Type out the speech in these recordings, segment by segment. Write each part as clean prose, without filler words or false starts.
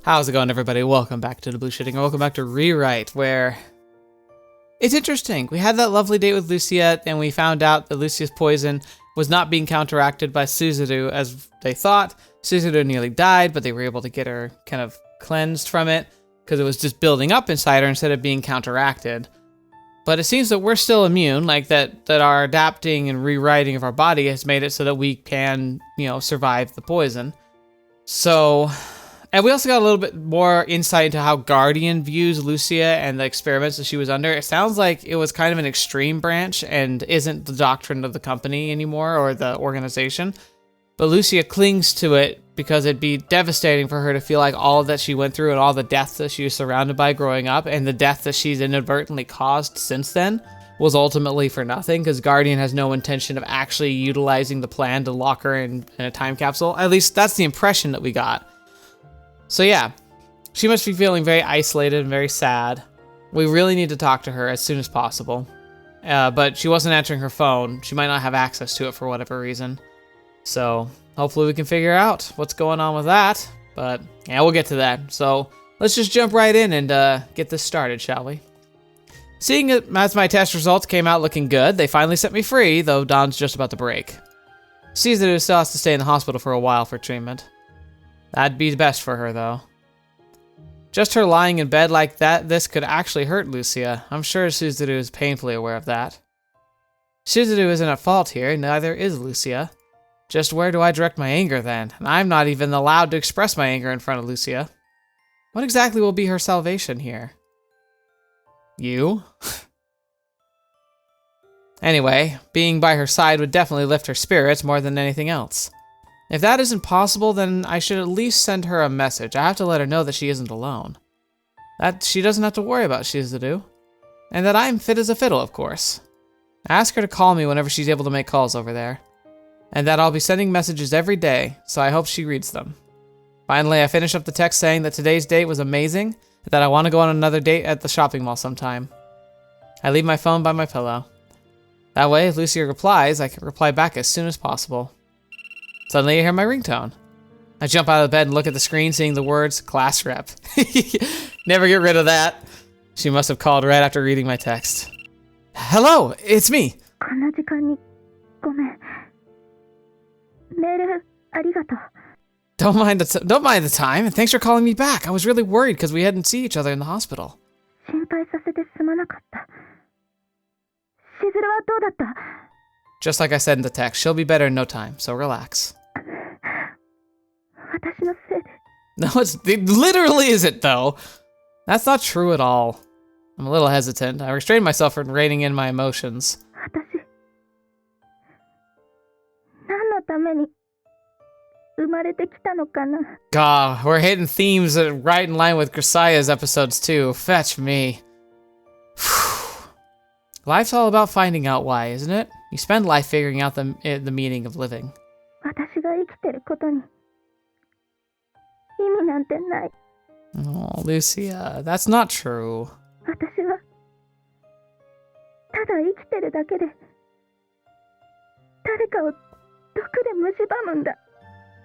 How's it going, everybody? Welcome back to TheBlueShifting, or welcome back to ReWrite, where it's interesting. We had that lovely date with Lucia, and we found out that Lucia's poison was not being counteracted by Suzaru as they thought. Suzaru nearly died, but they were able to get her kind of cleansed from it because it was just building up inside her instead of being counteracted. But it seems that we're still immune, like that our adapting and rewriting of our body has made it so that we can, survive the poison. So, and we also got a little bit more insight into how Guardian views Lucia and the experiments that she was under. It sounds like it was kind of an extreme branch and isn't the doctrine of the company anymore or the organization. But Lucia clings to it because it'd be devastating for her to feel like all that she went through and all the death that she was surrounded by growing up and the death that she's inadvertently caused since then was ultimately for nothing, because Guardian has no intention of actually utilizing the plan to lock her in a time capsule. At least that's the impression that we got. So yeah, she must be feeling very isolated and very sad. We really need to talk to her as soon as possible. But she wasn't answering her phone. She might not have access to it for whatever reason. So hopefully we can figure out what's going on with that. But yeah, we'll get to that. So let's just jump right in and get this started, shall we? Seeing it as my test results came out looking good, they finally set me free, though Dawn's just about to break. Suzaru still has to stay in the hospital for a while for treatment. That'd be best for her, though. Just her lying in bed like that, this could actually hurt Lucia. I'm sure Suzaru is painfully aware of that. Suzaru isn't at fault here, neither is Lucia. Just where do I direct my anger then? And I'm not even allowed to express my anger in front of Lucia. What exactly will be her salvation here? You? Anyway, being by her side would definitely lift her spirits more than anything else. If that isn't possible, then I should at least send her a message. I have to let her know that she isn't alone. That she doesn't have to worry about Suzaru. And that I'm fit as a fiddle, of course. Ask her to call me whenever she's able to make calls over there. And that I'll be sending messages every day, so I hope she reads them. Finally, I finish up the text saying that today's date was amazing, and that I want to go on another date at the shopping mall sometime. I leave my phone by my pillow. That way, if Lucia replies, I can reply back as soon as possible. Suddenly I hear my ringtone. I jump out of bed and look at the screen, seeing the words, class rep. Never get rid of that. She must have called right after reading my text. Hello, it's me. Don't mind the time, and thanks for calling me back. I was really worried because we hadn't seen each other in the hospital. Just like I said in the text, she'll be better in no time, so relax. No, it literally isn't, though. That's not true at all. I'm a little hesitant. I restrained myself from reining in my emotions. God, we're hitting themes that are right in line with Grisaya's episodes too. Fetch me. Life's all about finding out why, isn't it? You spend life figuring out the meaning of living. Oh, Lucia, that's not true.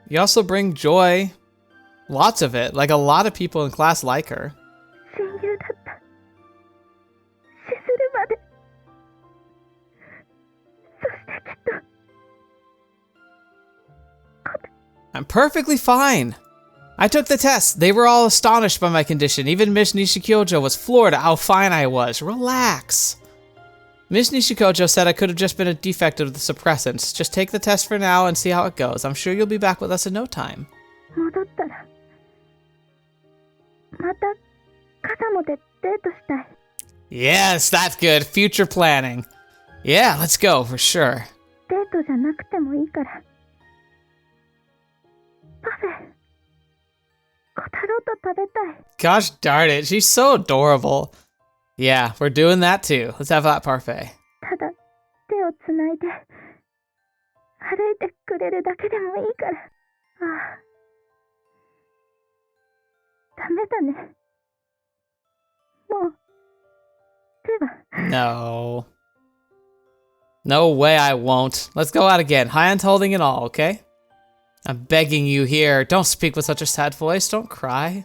You also bring joy. Lots of it. Like, a lot of people in class like her. I'm perfectly fine. I took the test. They were all astonished by my condition. Even Miss Nishikyojo was floored at how fine I was. Relax. Miss Nishikyojo said I could have just been a defect of the suppressants. Just take the test for now and see how it goes. I'm sure you'll be back with us in no time. Yes, that's good. Future planning. Yeah, let's go, for sure. Gosh darn it, she's so adorable. Yeah, we're doing that too. Let's have that parfait. No. No way I won't. Let's go out again. Hand holding and all, okay? I'm begging you here. Don't speak with such a sad voice. Don't cry.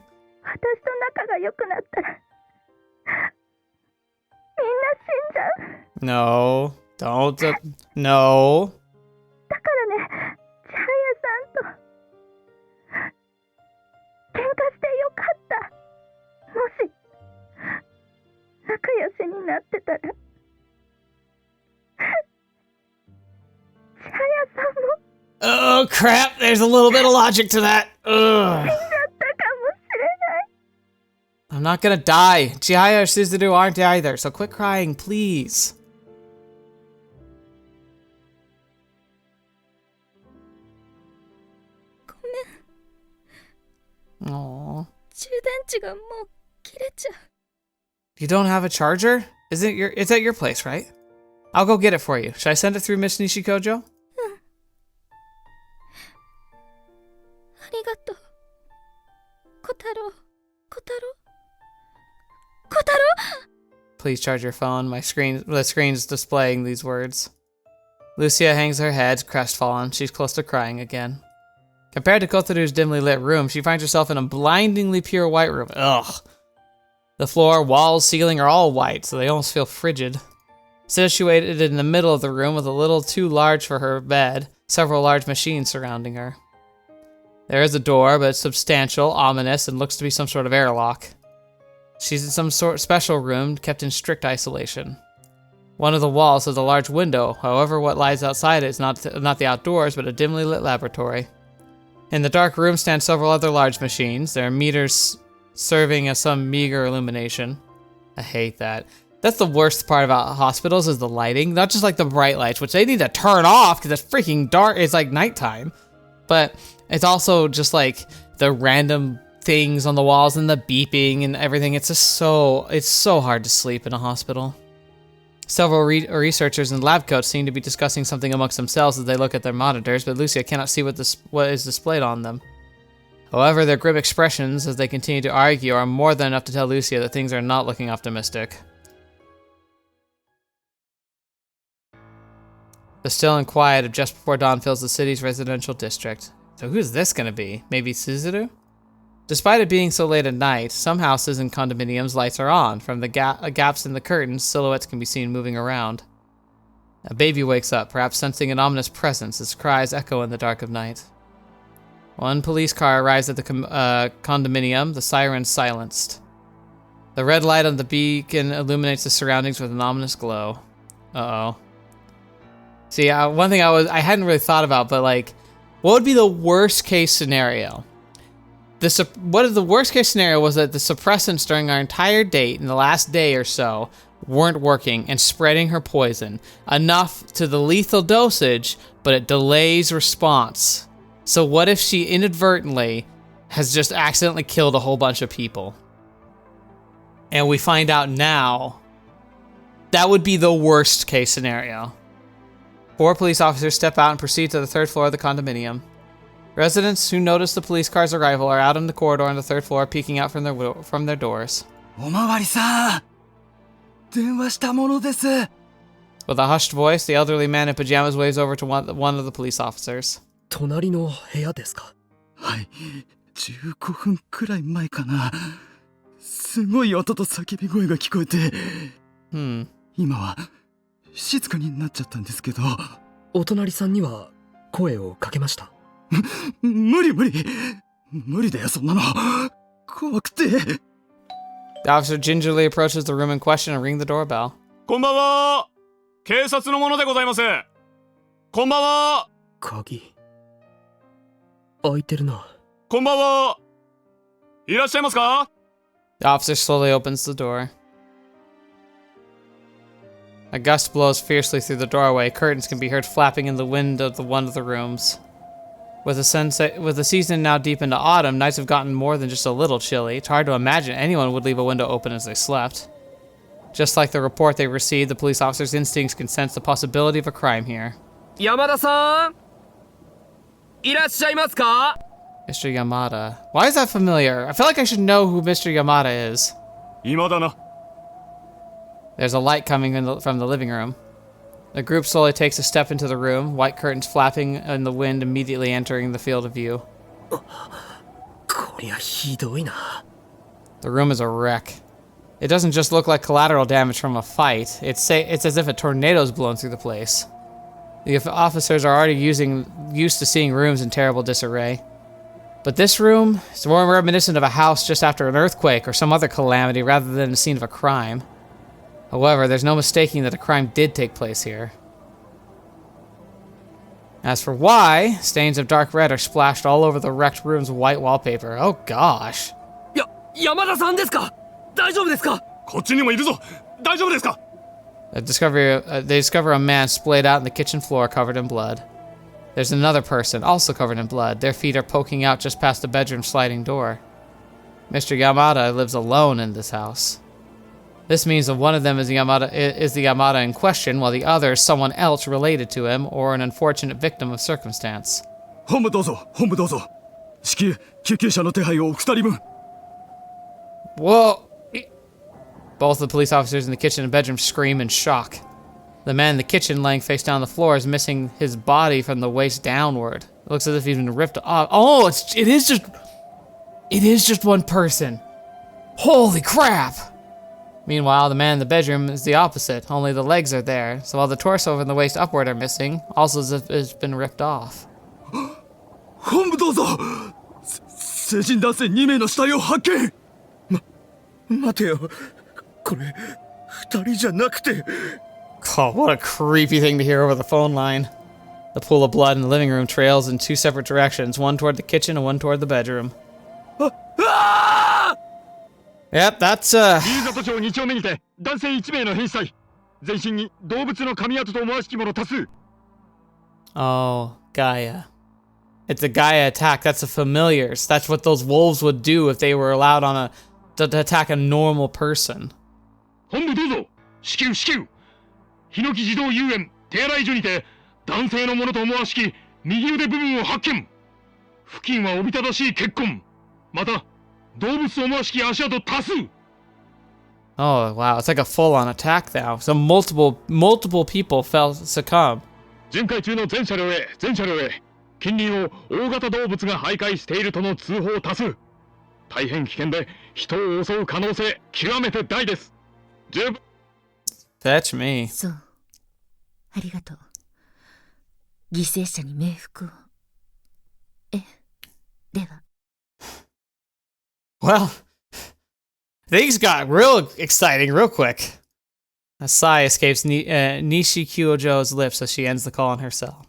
私と仲が良くなったらみんな死んじゃう。 No, don't. No. だからね、千早さんと喧嘩してよかった。もし仲良しになってたら千早さんも Oh crap! There's a little bit of logic to that. Ugh. 死んじゃったかもしれない。 I'm not gonna die. Chihaya or Suzudu aren't either, so quit crying, please. ごめん。 Aww. 充電池がもう切れちゃう。 You don't have a charger? It's at your place, right? I'll go get it for you. Should I send it through Miss Nishikojo? ありがとう。小太郎、小太郎、小太郎。 Please charge your phone. The screen's displaying these words. Lucia hangs her head, crestfallen. She's close to crying again. Compared to Kotarou's dimly lit room, she finds herself in a blindingly pure white room. Ugh. The floor, walls, ceiling are all white, so they almost feel frigid. Situated in the middle of the room with a little too large for her bed, several large machines surrounding her. There is a door, but it's substantial, ominous, and looks to be some sort of airlock. She's in some sort of special room, kept in strict isolation. One of the walls has a large window, however what lies outside it is not the outdoors, but a dimly lit laboratory. In the dark room stand several other large machines. There are meters serving as some meager illumination. I hate that. That's the worst part about hospitals is the lighting. Not just like the bright lights, which they need to turn off because it's freaking dark. It's like nighttime. But it's also just like the random things on the walls and the beeping and everything. It's so hard to sleep in a hospital. Several researchers in lab coats seem to be discussing something amongst themselves as they look at their monitors, but Lucia cannot see what is displayed on them. However, their grim expressions as they continue to argue are more than enough to tell Lucia that things are not looking optimistic. The still and quiet of just before dawn fills the city's residential district. So who's this gonna be? Maybe Suzuru? Despite it being so late at night, some houses and condominiums' lights are on. From the gaps in the curtains, silhouettes can be seen moving around. A baby wakes up, perhaps sensing an ominous presence as cries echo in the dark of night. One police car arrives at the condominium, the sirens silenced. The red light on the beacon illuminates the surroundings with an ominous glow. Uh-oh. See, one thing I hadn't really thought about, but like, what would be the worst case scenario? The worst case scenario was that the suppressants during our entire date, in the last day or so, weren't working and spreading her poison. Enough to the lethal dosage, but it delays response. So what if she inadvertently has just accidentally killed a whole bunch of people? And we find out now. That would be the worst case scenario. 4 police officers step out and proceed to the 3rd floor of the condominium. Residents who notice the police car's arrival are out on the corridor on the 3rd floor, peeking out from their doors. With a hushed voice, the elderly man in pajamas waves over to one of the police officers. 隣の部屋ですか? はい、15分くらい前かな。すごい音と叫び声が聞こえて。今は静かになっちゃったんですけど。お隣さんには声をかけました。無理だよ、そんなの。怖くて。The officer gingerly approaches the room in question and rings the doorbell. こんばんは。警察の者でございます。こんばんは。鍵開いてるな。こんばんは。いらっしゃいますか? The officer slowly opens the door. A gust blows fiercely through the doorway. Curtains can be heard flapping in the wind of one of the rooms. With the season now deep into autumn, nights have gotten more than just a little chilly. It's hard to imagine anyone would leave a window open as they slept. Just like the report they received, the police officer's instincts can sense the possibility of a crime here. Yamada-san? いらっしゃいますか? Mr. Yamada. Why is that familiar? I feel like I should know who Mr. Yamada is. 今だな。 There's a light coming from the living room. The group slowly takes a step into the room, white curtains flapping in the wind immediately entering the field of view. こりゃひどいな。The room is a wreck. It doesn't just look like collateral damage from a fight. It's as if a tornado's blown through the place. The officers are already used to seeing rooms in terrible disarray. But this room is more reminiscent of a house just after an earthquake or some other calamity rather than a scene of a crime. However, there's no mistaking that a crime did take place here. As for why, stains of dark red are splashed all over the wrecked room's white wallpaper. Oh gosh. 山田さんですか？大丈夫ですか？こっちにもいるぞ。大丈夫ですか？ They discover a man splayed out on the kitchen floor covered in blood. There's another person, also covered in blood. Their feet are poking out just past the bedroom sliding door. Mr. Yamada lives alone in this house. This means that one of them is the Yamada in question, while the other is someone else related to him or an unfortunate victim of circumstance. 本部どうぞ、本部どうぞ。至急、救急車の手配を2人分。Whoa! Both the police officers in the kitchen and bedroom scream in shock. The man in the kitchen, laying face down on the floor, is missing his body from the waist downward. It looks as if he's been ripped off. Oh, it is just one person. Holy crap! Meanwhile, the man in the bedroom is the opposite. Only the legs are there. So while the torso and the waist upward are missing, also as if it's been ripped off. 本部どうぞ。成人男性2名の死体を発見。待てよ。これ2人じゃなくて。Oh, what a creepy thing to hear over the phone line. The pool of blood in the living room trails in two separate directions, one toward the kitchen and one toward the bedroom. Yep, that's 新里町2丁目にて男性1名の変死体。全身に動物の噛み跡と思わしきもの多数。 Oh, Gaia. It's a Gaia attack. That's the familiars. That's what those wolves would do if they were allowed to attack a normal person. 本部どうぞ。至急至急。ヒノキ児童遊園手洗い所にて男性のものと思わしき右腕部分を発見。付近はおびただしい血痕。また動物と思わしき足跡多数。 Oh, wow. It's like a full-on attack now. So multiple people succumb. 巡回中の全車両へ。近隣を大型動物が徘徊しているとの通報多数。大変危険で人を襲う可能性極めて大です。十分。Fetch me. そう。ありがとう。犠牲者に冥福を。では。Well, things got real exciting real quick. A sigh escapes Nishikyojo's lips as she ends the call in her cell.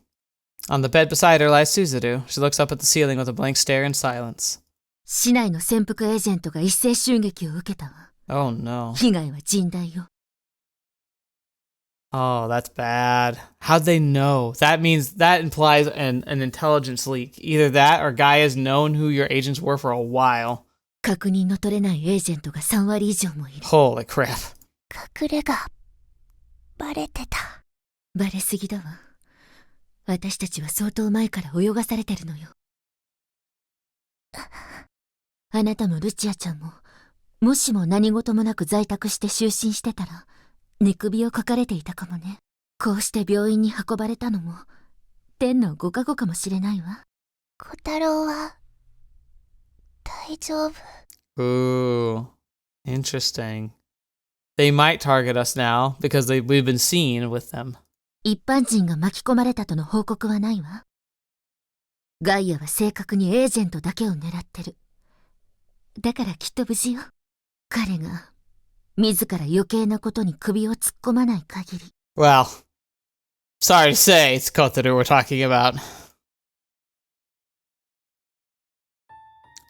On the bed beside her lies Suzaru. She looks up at the ceiling with a blank stare in silence. 市内の潜伏エージェントが一斉襲撃を受けたわ。Oh no. 被害は甚大よ。Oh, that's bad. How'd they know? That implies an intelligence leak. Either that or Gaia's known who your agents were for a while. 確認の取れないエージェントが3割以上もいる。Holy crap. 隠れ家、バレてた。バレすぎだわ。私たちは相当前から泳がされてるのよ。あなたもルチアちゃんも、もしも何事もなく在宅して就寝してたら、寝首をかかれていたかもね。こうして病院に運ばれたのも、天のご加護かもしれないわ。小太郎は、大丈夫。Ooh, interesting. They might target us now because we've been seen with them. 一般人が巻き込まれたとの報告はないわ。ガイアは正確にエージェントだけを狙ってる。だからきっと無事よ。彼が自ら余計なことに首を突っ込まない限り。Well, sorry to say, it's Kotarou we're talking about.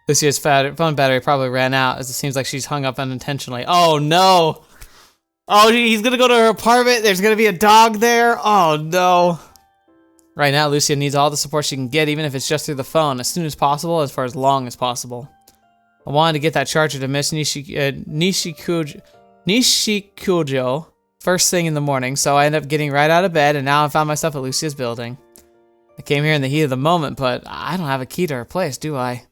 Lucia's phone battery probably ran out as it seems like she's hung up unintentionally. Oh no! Oh, he's gonna go to her apartment. There's gonna be a dog there. Oh no. Right now, Lucia needs all the support she can get, even if it's just through the phone, as soon as possible, as for as long as possible. I wanted to get that charger to Miss Nishikyojo first thing in the morning, so I ended up getting right out of bed, and now I found myself at Lucia's building. I came here in the heat of the moment, but I don't have a key to her place, do I?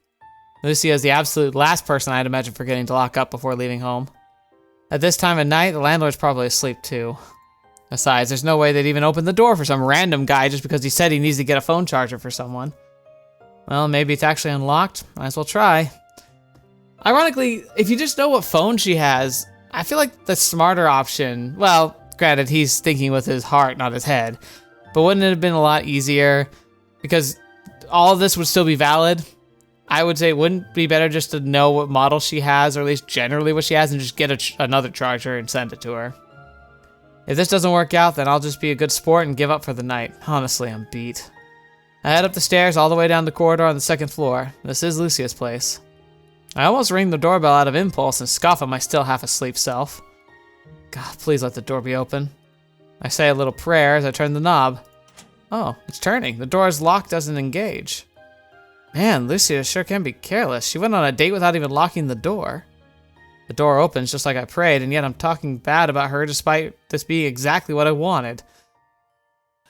Lucia is the absolute last person I'd imagine forgetting to lock up before leaving home. At this time of night, the landlord's probably asleep too. Besides, there's no way they'd even open the door for some random guy just because he said he needs to get a phone charger for someone. Well, maybe it's actually unlocked. Might as well try. Ironically, if you just know what phone she has, I feel like the smarter option, well, granted, he's thinking with his heart, not his head, but wouldn't it have been a lot easier? Because all of this would still be valid. I would say, wouldn't it be better just to know what model she has, or at least generally what she has, and just get another charger and send it to her? If this doesn't work out, then I'll just be a good sport and give up for the night. Honestly, I'm beat. I head up the stairs all the way down the corridor on the 2nd floor. This is Lucia's place. I almost ring the doorbell out of impulse and scoff at my still half asleep self. God, please let the door be open. I say a little prayer as I turn the knob. Oh, it's turning. The door is locked, doesn't engage. Man, Lucia sure can be careless. She went on a date without even locking the door. The door opens just like I prayed, and yet I'm talking bad about her despite this being exactly what I wanted.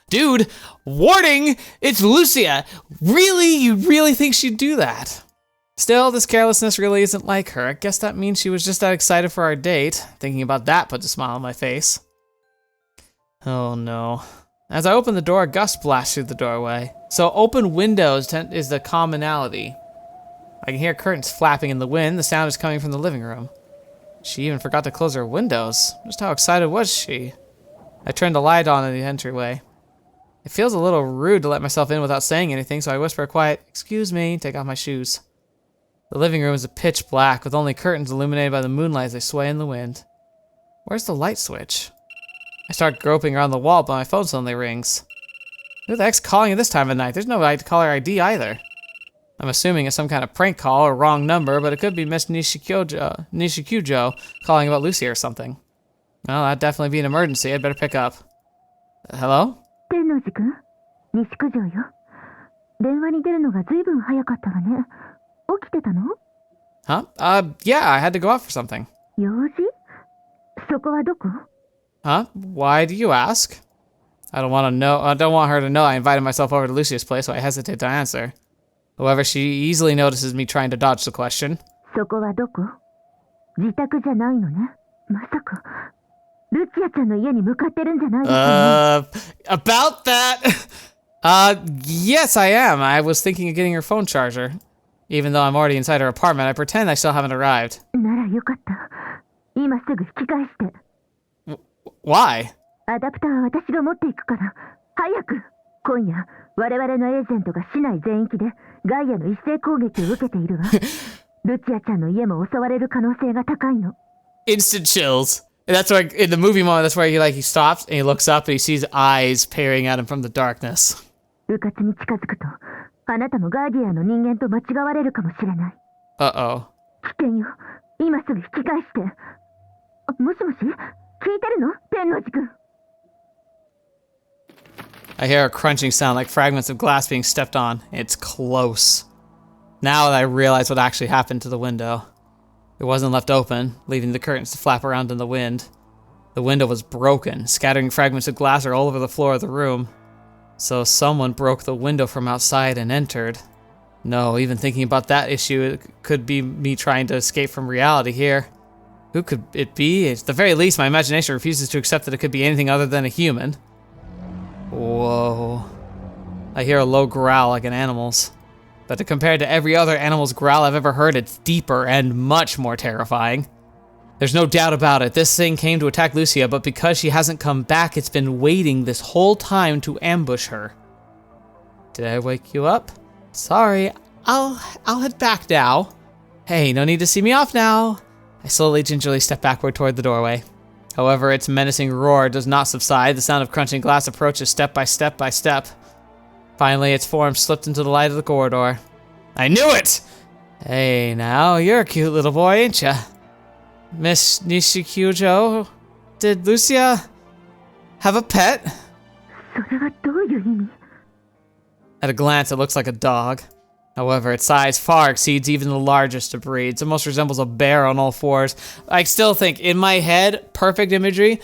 Dude, warning! It's Lucia! Really? You really think she'd do that? Still, this carelessness really isn't like her. I guess that means she was just that excited for our date. Thinking about that puts a smile on my face. Oh no. As I open the door, a gust blasts through the doorway. So open windows is the commonality. I can hear curtains flapping in the wind. The sound is coming from the living room. She even forgot to close her windows. Just how excited was she? I turned the light on in the entryway. It feels a little rude to let myself in without saying anything, so I whisper a quiet, "Excuse me," take off my shoes. The living room is a pitch black, with only curtains illuminated by the moonlight as they sway in the wind. Where's the light switch? I start groping around the wall, but my phone suddenly rings. Who the heck's calling at this time of night? There's no caller ID either. I'm assuming it's some kind of prank call or wrong number, but it could be Miss Nishikujo calling about Lucia or something. Well, that'd definitely be an emergency. I'd better pick up. Hello? Tennouji君、西九条よ。電話に出るのがずいぶん早かったわね。起きてたの？ Huh? Yeah, I had to go out for something. 用事？そこはどこ？ Huh? Why do you ask? I don't want her to know I invited myself over to Lucia's place, so I hesitate to answer. However, she easily notices me trying to dodge the question. そこはどこ？自宅じゃないのね。まさか、ルチアちゃんの家に向かってるんじゃないですか？ About that. Yes, I am. I was thinking of getting her phone charger. Even though I'm already inside her apartment, I pretend I still haven't arrived. ならよかった。今すぐ引き返して。Why? アダプターは私が持っていくから、早く。今夜、我々のエージェントが市内全域でガイアの一斉攻撃を受けているわ。ルチアちゃんの家も襲われる可能性が高いの。Instant chills. And that's why in the movie moment, that's where he stops and he looks up and he sees eyes peering at him from the darkness. 迂闊に近づくと、あなたもガーディアンの人間と間違われるかもしれない。Uh-oh. 危険よ。今すぐ引き返して。もしもし？聞いてるの？天王寺君。I hear a crunching sound like fragments of glass being stepped on. It's close. Now that I realize what actually happened to the window. It wasn't left open, leaving the curtains to flap around in the wind. The window was broken, scattering fragments of glass all over the floor of the room. So someone broke the window from outside and entered. No, even thinking about that issue, it could be me trying to escape from reality here. Who could it be? At the very least, my imagination refuses to accept that it could be anything other than a human. Whoa. I hear a low growl like an animal's. But compared to every other animal's growl I've ever heard, it's deeper and much more terrifying. There's no doubt about it, this thing came to attack Lucia, but because she hasn't come back, it's been waiting this whole time to ambush her. Did I wake you up? Sorry, I'll head back now. Hey, no need to see me off now. I slowly, gingerly step backward toward the doorway. However, its menacing roar does not subside. The sound of crunching glass approaches step by step by step. Finally, its form slipped into the light of the corridor. I knew it! Hey, now, you're a cute little boy, ain't ya? Miss Nishikujo, did Lucia have a pet? それはどういう意味？ At a glance, it looks like a dog. However, its size far exceeds even the largest of breeds. It almost resembles a bear on all fours. I still think, in my head, perfect imagery,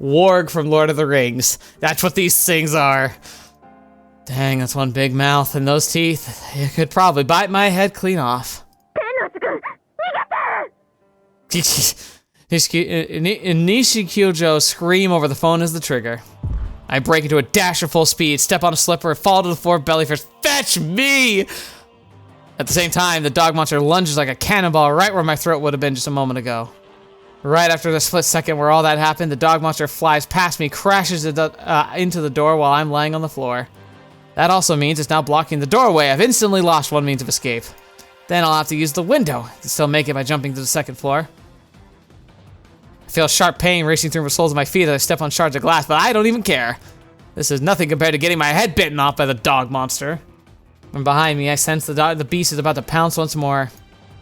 Warg from Lord of the Rings. That's what these things are. Dang, that's one big mouth, and those teeth, you could probably bite my head clean off. Nishikujo's scream over the phone is the trigger. I break into a dash at full speed, step on a slipper, fall to the floor belly first. Fetch me! At the same time, the dog monster lunges like a cannonball right where my throat would have been just a moment ago. Right after the split second where all that happened, the dog monster flies past me, crashes into the door while I'm lying on the floor. That also means it's now blocking the doorway. I've instantly lost one means of escape. Then I'll have to use the window to still make it by jumping to the second floor. I feel sharp pain racing through the soles of my feet as I step on shards of glass, but I don't even care. This is nothing compared to getting my head bitten off by the dog monster. From behind me, I sense the beast is about to pounce once more.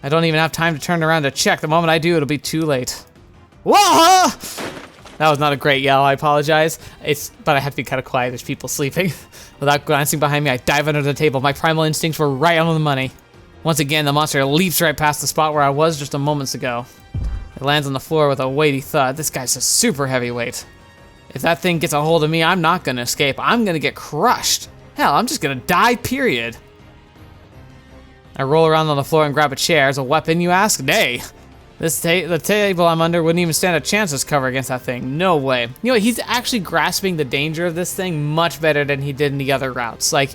I don't even have time to turn around to check. The moment I do, it'll be too late. Whoa! That was not a great yell, I apologize. But I have to be kind of quiet, there's people sleeping. Without glancing behind me, I dive under the table. My primal instincts were right on the money. Once again, the monster leaps right past the spot where I was just a moments ago. It lands on the floor with a weighty thud. This guy's a super heavyweight. If that thing gets a hold of me, I'm not gonna escape. I'm gonna get crushed. Hell, I'm just gonna die, period. I roll around on the floor and grab a chair. As a weapon, you ask? Nay. The table I'm under wouldn't even stand a chance as cover against that thing. No way. You know what, he's actually grasping the danger of this thing much better than he did in the other routes. Like,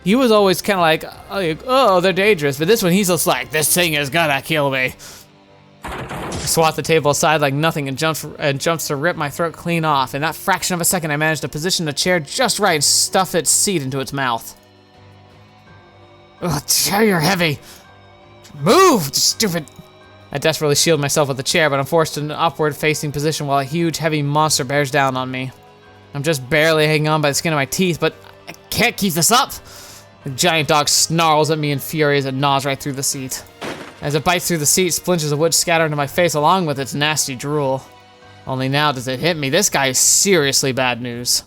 he was always kind of like, oh, they're dangerous. But this one, he's just like, this thing is gonna kill me. I swat the table aside like nothing and jumps to rip my throat clean off. In that fraction of a second, I managed to position the chair just right and stuff its seat into its mouth. Ugh, chair, you're heavy. Move, stupid. I desperately shield myself with the chair, but I'm forced in an upward-facing position while a huge, heavy monster bears down on me. I'm just barely hanging on by the skin of my teeth, but I can't keep this up. The giant dog snarls at me in fury as it gnaws right through the seat. As it bites through the seat, splinters of wood scatter into my face along with its nasty drool. Only now does it hit me. This guy is seriously bad news.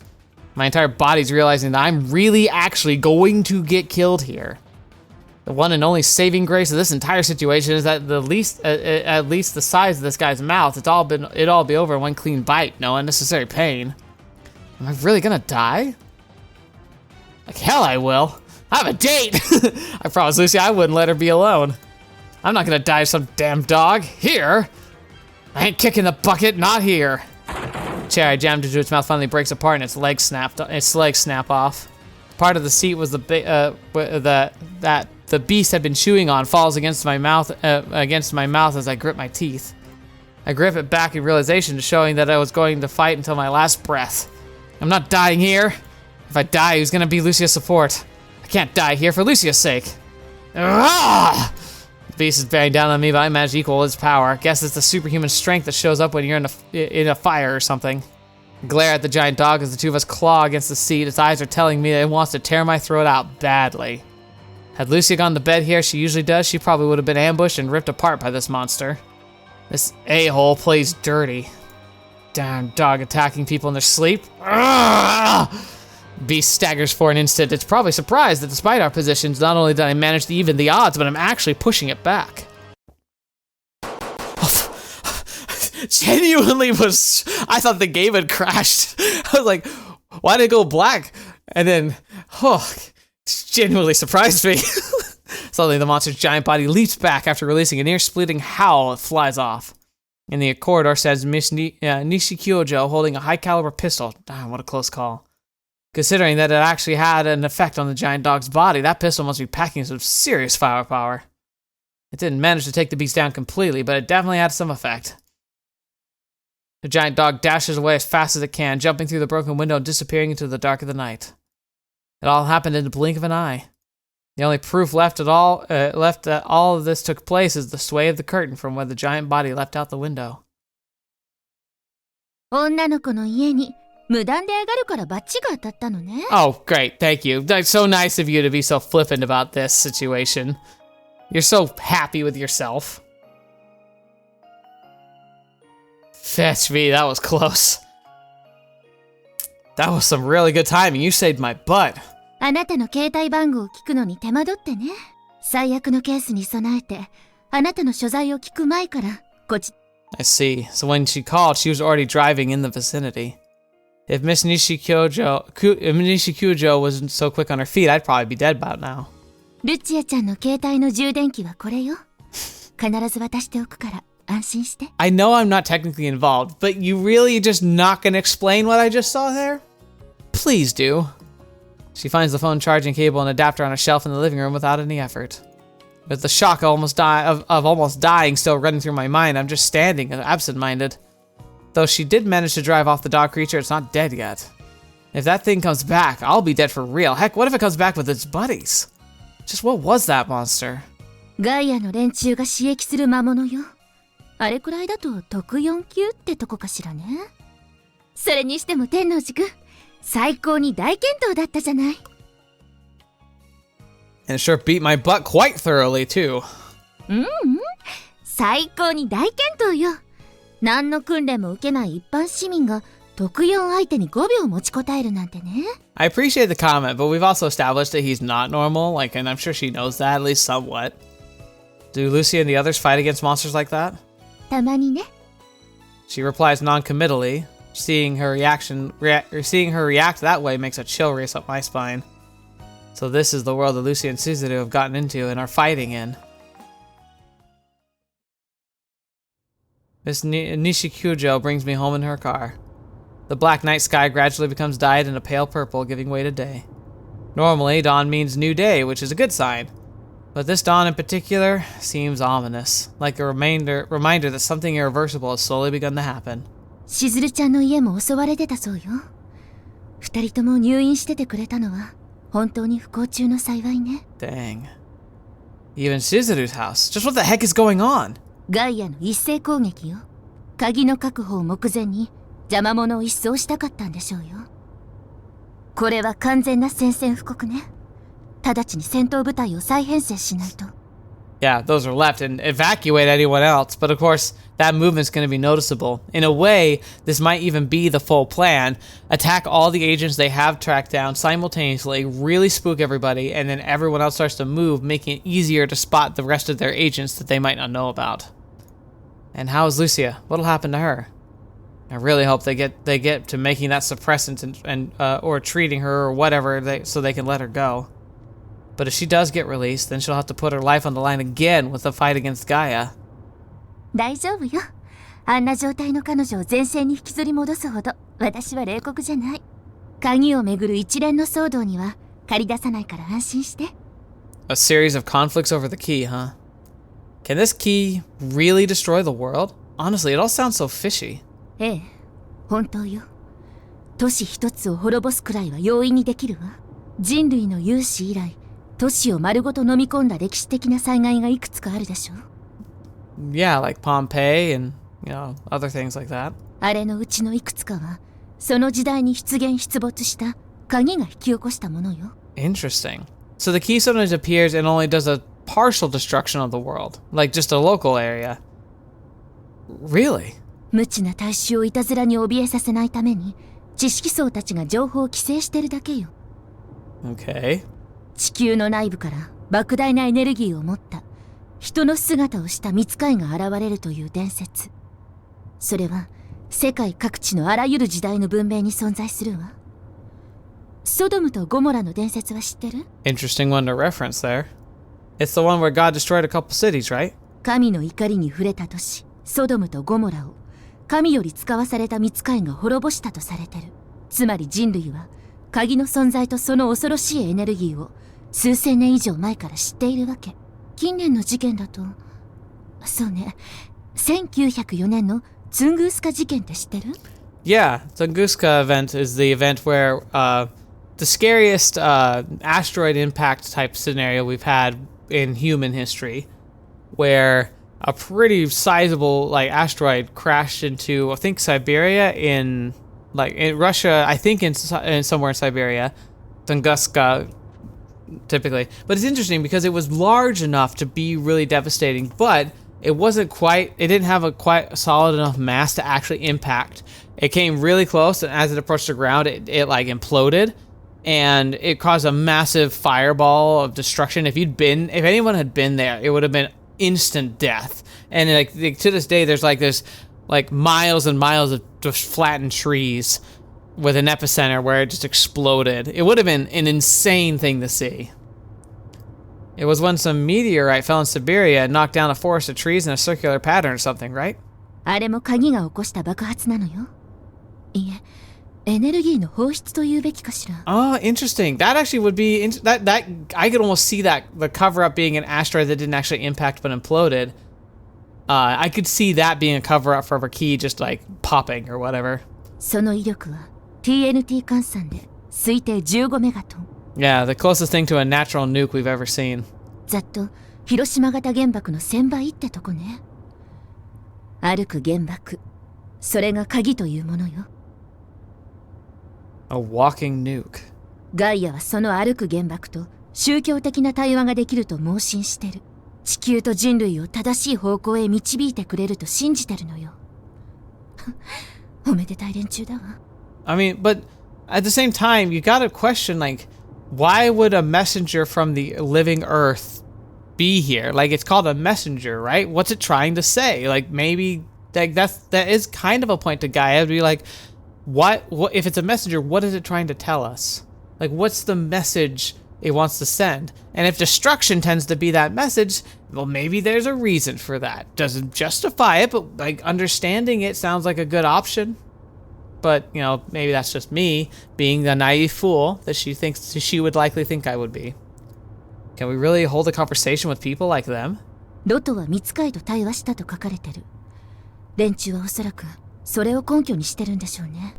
My entire body's realizing that I'm really actually going to get killed here. The one and only saving grace of this entire situation is that at least the size of this guy's mouth, it'd all be over in one clean bite, no unnecessary pain. Am I really gonna die? Like hell I will. I have a date! I promised Lucy I wouldn't let her be alone. I'm not gonna die to some damn dog. Here! I ain't kicking the bucket, not here. The chair I jammed into its mouth finally breaks apart and its legs snap off. Part of the seat was that the beast had been chewing on falls against my mouth as I grip my teeth. I grip it back in realization, showing that I was going to fight until my last breath. I'm not dying here. If I die, who's gonna be Lucia's support? I can't die here for Lucia's sake. Ah! The beast is bearing down on me, but I managed to equal its power. Guess it's the superhuman strength that shows up when you're in a fire or something. I glare at the giant dog as the two of us claw against the seat. Its eyes are telling me that it wants to tear my throat out badly. Had Lucia gone to bed here, she usually does, she probably would have been ambushed and ripped apart by this monster. This a-hole plays dirty. Damn dog attacking people in their sleep. Beast staggers for an instant. It's probably surprised that despite our positions, not only did I manage to even the odds, but I'm actually pushing it back. Genuinely I thought the game had crashed. I was like, why did it go black? And then, genuinely surprised me. Suddenly, the monster's giant body leaps back after releasing an ear-splitting howl and flies off. In the corridor stands Miss Nishikyojo holding a high-caliber pistol. Damn, what a close call. Considering that it actually had an effect on the giant dog's body, that pistol must be packing some serious firepower. It didn't manage to take the beast down completely, but it definitely had some effect. The giant dog dashes away as fast as it can, jumping through the broken window and disappearing into the dark of the night. It all happened in the blink of an eye. The only proof left that all of this took place is the sway of the curtain from where the giant body leapt out the window. 女の子の家に無断で上がるからバチが当たったのね。 Oh, great, thank you. That's so nice of you to be so flippant about this situation. You're so happy with yourself. Fetch me, that was close. That was some really good timing. You saved my butt. あなたの携帯番号を聞くのに手間取ってね。最悪のケースに備えて、あなたの所在を聞く前からこっち。 I see. So when she called, she was already driving in the vicinity. If Miss Nishikyojo wasn't so quick on her feet, I'd probably be dead about now. ルチアちゃんの携帯の充電器はこれよ。必ず渡しておくから安心して。 I know I'm not technically involved, but you really just not gonna explain what I just saw there? Please do. She finds the phone charging cable and adapter on a shelf in the living room without any effort. With the shock of almost dying still running through my mind, I'm just standing absent-minded. Though she did manage to drive off the dog creature, it's not dead yet. If that thing comes back, I'll be dead for real. Heck, what if it comes back with its buddies? Just what was that monster? ガイアの連中が刺激する魔物よ。あれくらいだと特4級ってとこかしらね。それにしても天王寺くん、最高に大健闘だったじゃない。And it sure beat my butt quite thoroughly, too. 最高に大健闘よ。何の訓練も受けない一般市民が特4相手に5秒持ちこたえるなんてね。I appreciate the comment, but we've also established that he's not normal, and I'm sure she knows that, at least somewhat. Do Lucia and the others fight against monsters like that? たまにね。 She replies non-committally. Seeing her react that way makes a chill race up my spine. So this is the world that Lucia and Suzaru have gotten into and are fighting in. Miss Nishikujo brings me home in her car. The black night sky gradually becomes dyed in a pale purple, giving way to day. Normally, dawn means new day, which is a good sign. But this dawn in particular seems ominous, like a reminder that something irreversible has slowly begun to happen. しずるちゃんの家も襲われてたそうよ。二人とも入院しててくれたのは本当に不幸中の幸いね。Dang. Even Suzaru's house. Just what the heck is going on? ガイアの一斉攻撃よ。鍵の確保を目前に邪魔者を一掃したかったんでしょうよ。これは完全な宣戦布告ね。直ちに戦闘部隊を再編成しないと。Yeah, those are left and evacuate anyone else, but of course, that movement's going to be noticeable. In a way, this might even be the full plan. Attack all the agents they have tracked down simultaneously, really spook everybody, and then everyone else starts to move, making it easier to spot the rest of their agents that they might not know about. And how is Lucia? What'll happen to her? I really hope they get to making that suppressant or treating her or whatever so they can let her go. But if she does get released, then she'll have to put her life on the line again with the fight against Gaia. 大丈夫よ。あんな状態の彼女を前線に引きずり戻すほど私は冷酷じゃない。鍵をめぐる一連の騒動には借り出さないから安心して。A series of conflicts over the key, huh? Can this key really destroy the world? Honestly, it all sounds so fishy. ええ、本当よ。都市一つを滅ぼすくらいは容易にできるわ。人類の有史以来、都市を丸ごと飲み込んだ歴史的な災害がいくつかあるでしょ。Yeah, like Pompeii and, other things like that. あれのうちのいくつかは、その時代に出現出没した鍵が引き起こしたものよ。Interesting. So the key sometimes appears and only does a partial destruction of the world, like just a local area. Really? 無知な大衆をいたずらに怯えさせないために、知識層たちが情報を規制してるだけよ。Okay. 地球の内部から莫大なエネルギーを持った人の姿をした御使いが現れるという伝説。それは世界各地のあらゆる時代の文明に存在するわ。ソドムとゴモラの伝説は知ってる？ Interesting one to reference there. It's the one where God destroyed a couple cities, right? 神の怒りに触れた都市ソドムとゴモラを神より使わされた御使いが滅ぼしたとされてる。つまり人類は鍵の存在とその恐ろしいエネルギーを数千年以上前から知っているわけ。近年の事件だと、そうね、1904年のツングースカ事件って知ってる？ Yeah, Tunguska event is the event where the scariest asteroid impact type scenario we've had in human history, where a pretty sizable asteroid crashed into, I think, Siberia in Russia, I think in somewhere in Siberia, Tunguska typically. But it's interesting because it was large enough to be really devastating, but it didn't have a quite solid enough mass to actually impact. It came really close, and as it approached the ground, it imploded, and it caused a massive fireball of destruction. If anyone had been there, it would have been instant death. And to this day, there's miles and miles of just flattened trees with an epicenter where it just exploded. It would have been an insane thing to see. It was when some meteorite fell in Siberia and knocked down a forest of trees in a circular pattern or something, right? あれも鍵が起こした爆発なのよ。いえ、エネルギーの放出というべきかしら。Oh, interesting. That actually would be that I could almost see that the cover up being an asteroid that didn't actually impact but imploded. I could see that being a cover up for a key just like popping or whatever. その威力は TNT 換算で推定15メガトン。Yeah, the closest thing to a natural nuke we've ever seen. ざっと広島型原爆の1000倍ってとこね。歩く原爆。それが鍵というものよ。A walking nuke. ガイアはその歩く原爆と宗教的な対話ができると盲信してる。地球と人類を正しい方向へ導いてくれると信じてるのよ。おめでたい連中だわ。I mean, but at the same time, you gotta question, like, why would a messenger from the living Earth be here? Like, it's called a messenger, right? What's it trying to say? Like, maybe like that is kind of a point to Gaia. To be like, what if it's a messenger? What is it trying to tell us? Like, what's the message it wants to send? And if destruction tends to be that message, well, maybe there's a reason for that. Doesn't justify it, but like understanding it sounds like a good option. But, you know, maybe that's just me being the naive fool that she would likely think I would be. Can we really hold a conversation with people like them? ロトはミツカイと対話したと書かれてる。連中はおそらくそれを根拠にしてるんでしょうね。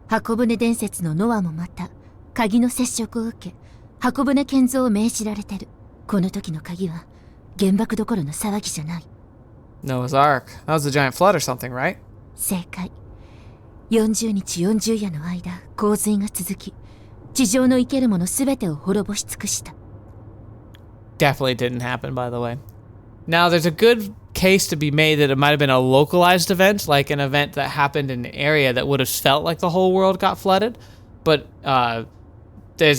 箱舟伝説のノアもまた鍵の接触を受け、箱舟建造を命じられてる。この時の鍵は原爆どころの騒ぎじゃない。Noah's Ark. That was a giant flood or something, right? 正解。40日40夜の間、洪水が続き、地上の生けるものすべてを滅ぼし尽くした。Definitely didn't happen, by the way. Now, there's a good case to be made that it might have been a localized event, like an event that happened in an area that would have felt like the whole world got flooded. But there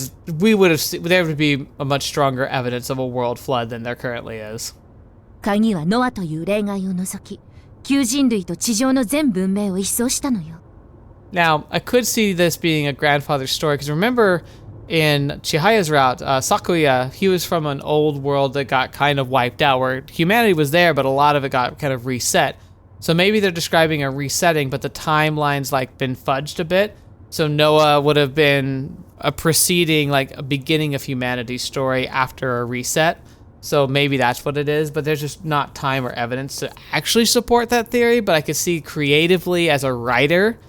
would be a much stronger evidence of a world flood than there currently is. 鍵はノアという例外を除き、旧人類と地上の全文明を一掃したのよ。Now, I could see this being a grandfather story, because remember in Chihaya's route, Sakuya, he was from an old world that got kind of wiped out, where humanity was there, but a lot of it got kind of reset. So maybe they're describing a resetting, but the timeline's like been fudged a bit. So Noah would have been a preceding, like a beginning of humanity's story after a reset. So maybe that's what it is, but there's just not time or evidence to actually support that theory. But I could see creatively as a writer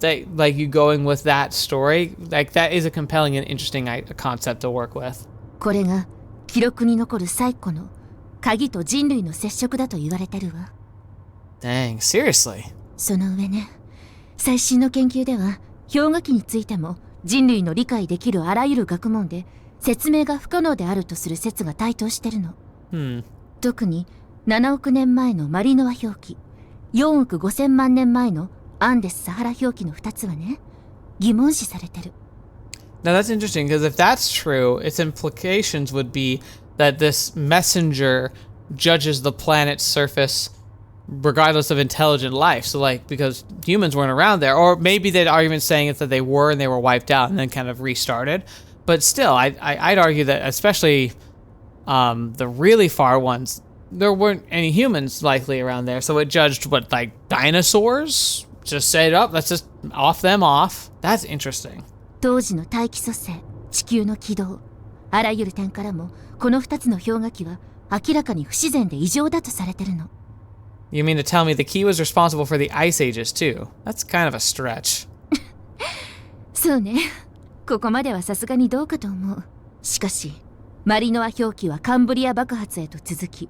that, like, you going with that story, like that is a compelling and interesting concept to work with. これが記録に残る最古の鍵と人類の接触だと言われてるわ。Dang, seriously? その上ね、最新の研究では氷河期についても人類の理解できるあらゆる学問で説明が不可能であるとする説が台頭してるの。特に7億年前のマリノア氷期、4億5000万年前のアンデス・サハラ氷期の2つはね、疑問視されてる。Now that's interesting, because if that's true, its implications would be that this messenger judges the planet's surface regardless of intelligent life. So, like, because humans weren't around there, or maybe the argument saying it that they were and they were wiped out and then kind of restarted. But still, I'd argue that especially the really far ones, there weren't any humans likely around there. So it judged what, like, dinosaurs? Just say it up, let's just off them off. That's interesting. 当時の大気組成、地球の軌道、あらゆる点からもこの2つの氷河期は明らかに不自然で異常だとされてるの。You mean to tell me the key was responsible for the ice ages too? That's kind of a stretch. そうね。ここまではさすがにどうかと思う。しかし、マリノア氷期はカンブリア爆発へと続き、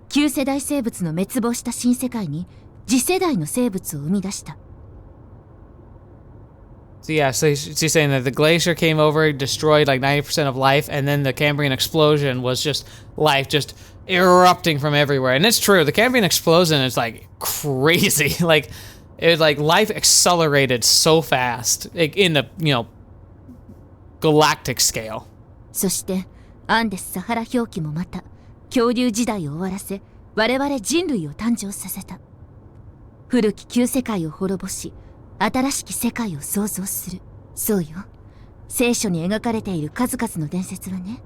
旧世代生物の滅亡した新世界に次世代の生物を生み出した。So yeah, so she's saying that the glacier came over, destroyed like 90% of life, and then the Cambrian explosion was just life just erupting from everywhere. And it's true, the Cambrian explosion is like crazy. Like, it was like life accelerated so fast, like, in the, you know, galactic scale. そしてアンデス・サハラ氷期もまた恐竜時代を終わらせ、我々人類を誕生させた。古き旧世界を滅ぼし、新しき世界を創造する。そうよ。聖書に描かれている数々の伝説はね、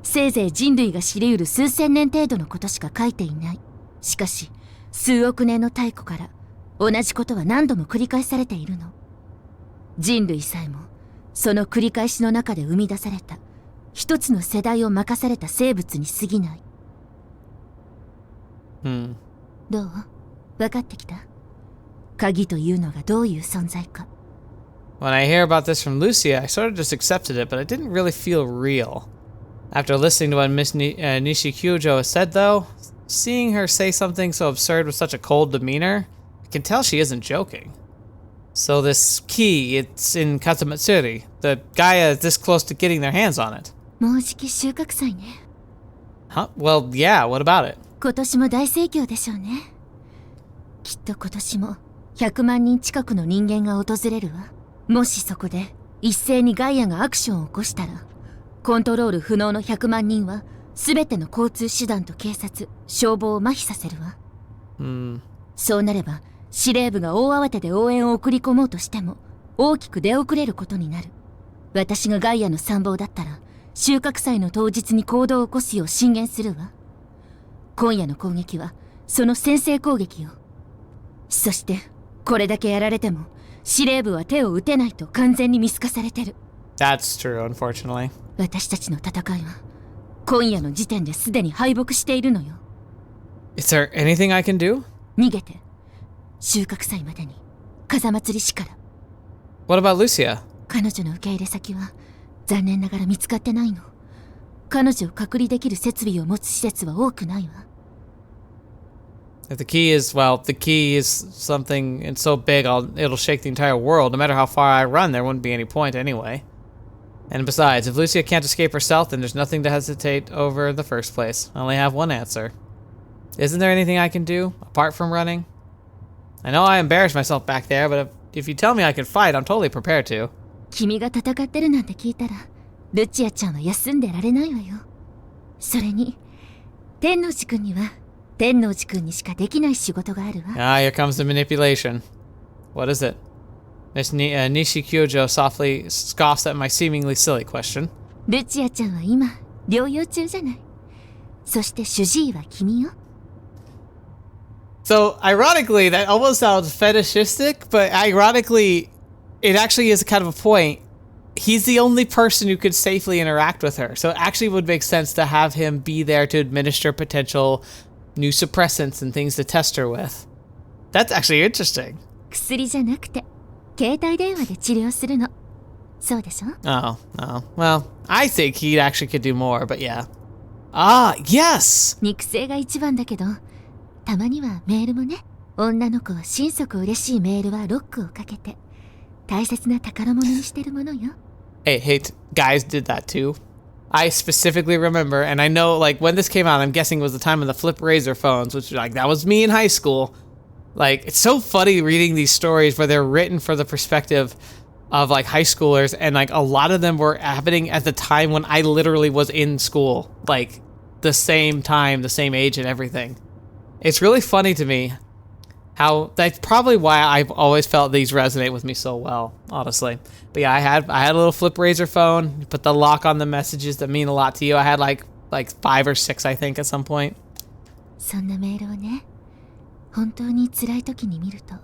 せいぜい人類が知り得る数千年程度のことしか書いていない。しかし、数億年の太古から同じことは何度も繰り返されているの。人類さえもその繰り返しの中で生み出された一つの世代を任された生物に過ぎない。どう？分かってきた？鍵というのがどういう存在か。When I hear about this from Lucia, I sort of just accepted it, but it didn't really feel real. After listening to what Miss Nishikyojo has said, though, seeing her say something so absurd with such a cold demeanor, I can tell she isn't joking. So this key, it's in Kazamatsuri. The Gaia is this close to getting their hands on it. もうじき収穫祭ね。Huh? Well, yeah, what about it? 今年も大盛況でしょうね。きっと今年も100万人近くの人間が訪れるわ。もしそこで一斉にガイアがアクションを起こしたら、コントロール不能の100万人は全ての交通手段と警察、消防を麻痺させるわ。そうなれば司令部が大慌てで応援を送り込もうとしても大きく出遅れることになる。私がガイアの参謀だったら収穫祭の当日に行動を起こすよう進言するわ。今夜の攻撃はその先制攻撃よ。そしてこれだけやられても司令部は手を打てないと完全に見透かされてる。 That's true, unfortunately. 私たちの戦いは今夜の時点ですでに敗北しているのよ。 Is there anything I can do? 逃げて収穫祭までに風祭り市から。 What about Lucia? 彼女の受け入れ先は残念ながら見つかってないの。彼女を隔離できる設備を持つ施設は多くないわ。If the key is, well, the key is something, it's so big it'll shake the entire world. No matter how far I run, there wouldn't be any point anyway. And besides, if Lucia can't escape herself, then there's nothing to hesitate over in the first place. I only have one answer. Isn't there anything I can do, apart from running? I know I embarrassed myself back there, but if you tell me I can fight, I'm totally prepared to. 君が戦ってるなんて聞いたら、ルチアちゃんは休んでられないわよ。それに、天王寺くんには、天王寺くんにしかできない仕事があるわ。Ah, here comes the manipulation. What is it? Miss Nishikyojo softly scoffs at my seemingly silly question. ルチアちゃんは今、療養中じゃない。そして主治医は君よ。So, ironically, that almost sounds fetishistic, but ironically, it actually is kind of a point. He's the only person who could safely interact with her, so it actually would make sense to have him be there to administer potential new suppressants and things to test her with. That's actually interesting. 薬じゃなくて、携帯電話で治療するの。そうでしょ? Oh. Well, I think he actually could do more, but yeah. Ah, yes! 肉声が一番だけど、たまにはメールもね。女の子は心底嬉しいメールはロックをかけて、大切な宝物にしてるものよ。Hey, guys did that too. I specifically remember, and I know, like, when this came out, I'm guessing it was the time of the flip razor phones, which, like, that was me in high school. Like, it's so funny reading these stories where they're written for the perspective of, like, high schoolers, and, like, a lot of them were happening at the time when I literally was in school. Like, the same time, the same age and everything. It's really funny to me how that's probably why I've always felt these resonate with me so well, honestly. But yeah, I had a little flip razor phone. You put the lock on the messages that mean a lot to you. I had like 5 or 6, I think, at some point. そんなメールをね、本当に辛い時に見ると、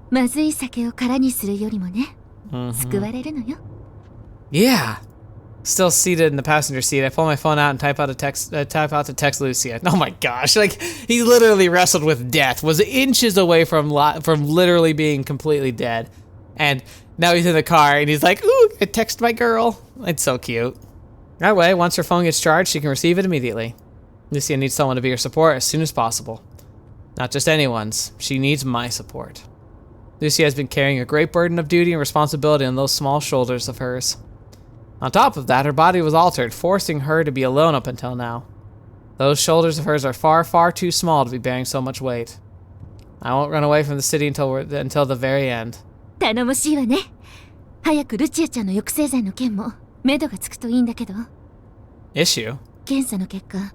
まずい酒を空にするよりもね、救われるのよ。Yeah. Still seated in the passenger seat, I pull my phone out and type out to text Lucia. Oh my gosh, like, he literally wrestled with death, was inches away from literally being completely dead. And now he's in the car and he's like, ooh, I text my girl. It's so cute. That way, once her phone gets charged, she can receive it immediately. Lucia needs someone to be her support as soon as possible. Not just anyone's, she needs my support. Lucia has been carrying a great burden of duty and responsibility on those small shoulders of hers. On top of that, her body was altered, forcing her to be alone up until now. Those shoulders of hers are far, far too small to be bearing so much weight. I won't run away from the city until the very end. 頼もしいわね。早くルチアちゃんの抑制剤の件も目処がつくといいんだけど。Issue? 検査の結果、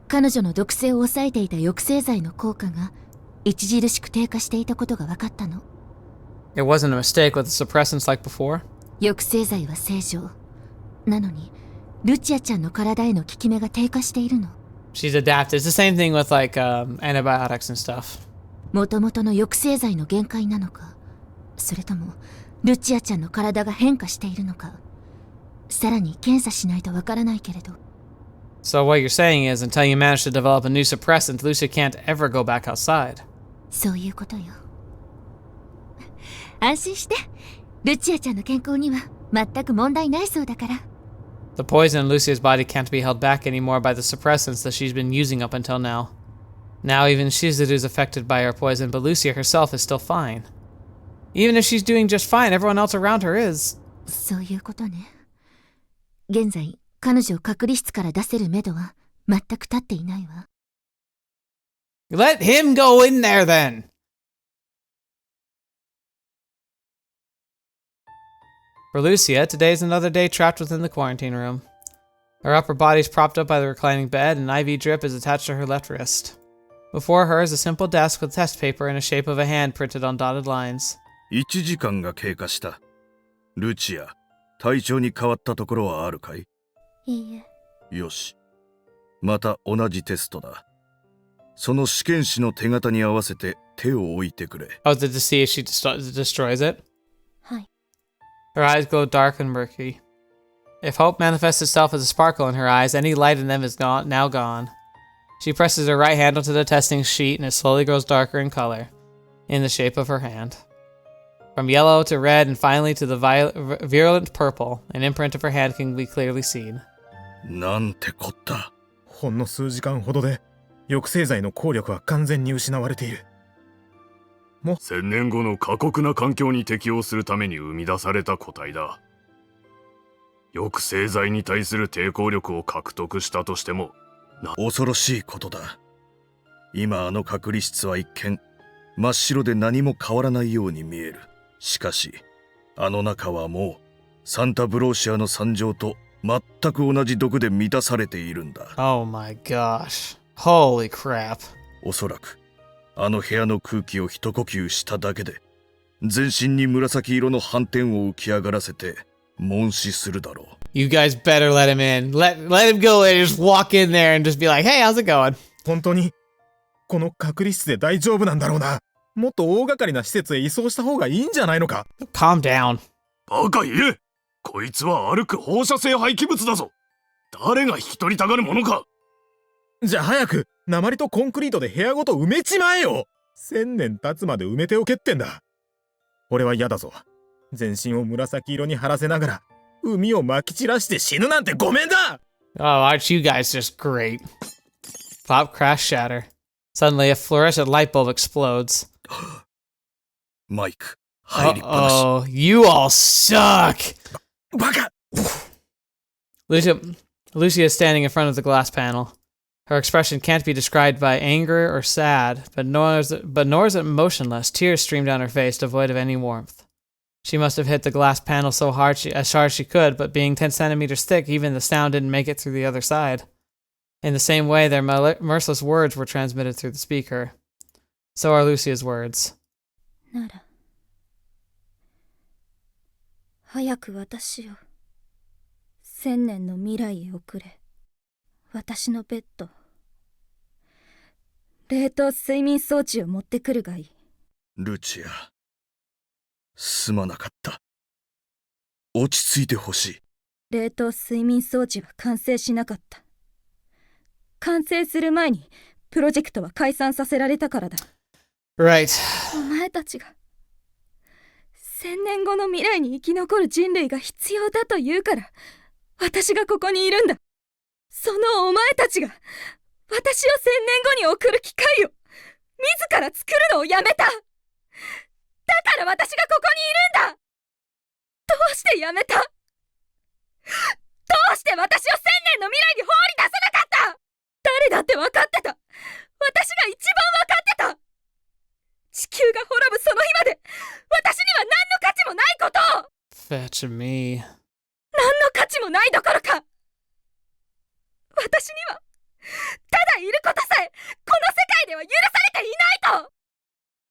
彼女の毒性を抑えていた抑制剤の効果が著しく低下していたことが分かったの。It wasn't a mistake with the suppressants like before? 抑制剤は正常。なのに、ルチアちゃんの体への効き目が低下しているの。She's adapted. It's the same thing with, like, antibiotics and stuff. もともとの抑制剤の限界なのか、それともルチアちゃんの体が変化しているのか、さらに検査しないとわからないけれど。 So what you're saying is, until you manage to develop a new suppressant, Lucia can't ever go back outside. そういうことよ。安心して、ルチアちゃんの健康には全く問題ないそうだから。 The poison in Lucia's body can't be held back anymore by the suppressants that she's been using up until now. Now even Shizuru's affected by her poison, but Lucia herself is still fine. Even if she's doing just fine, everyone else around her is. そういうことね。現在、彼女を隔離室から出せる目処は全く立っていないわ。Let him go in there then! For Lucia, today's another day trapped within the quarantine room. Her upper body's propped up by the reclining bed, and an IV drip is attached to her left wrist. Before her is a simple desk with test paper in the shape of a hand printed on dotted lines. 1時間が経過した。ルチア、体調に変わったところはあるかい？いいえ。よし。また同じテストだ。その試験紙の手形に合わせて手を置いてくれ。Oh, to see if she destroys it? はい。 Her eyes glow dark and murky. If hope manifests itself as a sparkle in her eyes, any light in them is now gone. She presses her right hand onto the testing sheet and it slowly grows darker in color, in the shape of her hand. From yellow to red and finally to the virulent purple, an imprint of her hand can be clearly seen. なんてこった。ほんの数時間ほどで抑制剤の効力は完全に失われている。1000年後の過酷な環境に適応するために生み出された個体だ。抑制剤に対する抵抗力を獲得したとしても恐ろしいことだ。今あの隔離室は一見真っ白で何も変わらないように見える。しかしあの中はもうサンタブローシアの惨状と全く同じ毒で満たされているんだ。Oh my gosh. Holy crap. おそらくあの部屋の空気を一呼吸しただけで全身に紫色の斑点を浮き上がらせて悶死するだろう。You guys better let him in. Let him go in and just walk in there and just be like, hey, how's it going? 本当にこの隔離室で大丈夫なんだろうな。もっと大掛かりな施設へ移送した方がいいんじゃないのか。 Calm down. バカ言え。こいつは歩く放射性廃棄物だぞ。誰が引き取りたがるものか。じゃあ早く鉛とコンクリートで部屋ごと埋めちまえよ。1000年経つまで埋めておけってんだ。俺は嫌だぞ。全身を紫色に晴らせながら海を撒き散らして死ぬなんてごめんだ。 Oh, aren't you guys just great? Pop, crash, shatter. Suddenly, a fluorescent light bulb explodes. マイク入りっぱなし。 Oh, you all suck! バカ。 Lucia is standing in front of the glass panel. Her expression can't be described by anger or sad, but nor is it motionless. Tears stream down her face, devoid of any warmth. She must have hit the glass panel so hard as she could, but being 10 centimeters thick, even the sound didn't make it through the other side. In the same way, their merciless words were transmitted through the speaker. So are Lucia's words. なら、早く私を1000年の未来へ送れ。私のベッド、冷凍睡眠装置を持ってくるがいい。ルチア、すまなかった。落ち着いてほしい。冷凍睡眠装置は完成しなかった。完成する前にプロジェクトは解散させられたからだ。Right. お前たちが1000年後の未来に生き残る人類が必要だと言うから私がここにいるんだ。そのお前たちが私を1000年後に送る機会を自ら作るのをやめた。だから私がここにいるんだ。どうしてやめた？どうして私を1000年の未来に放り出さなかった？誰だって分かってた。私が一番分かってた。地球が滅ぶその日まで私には何の価値もないことを。 Fetch me. 何の価値もないどころか私にはただいることさえこの世界では許されていないと。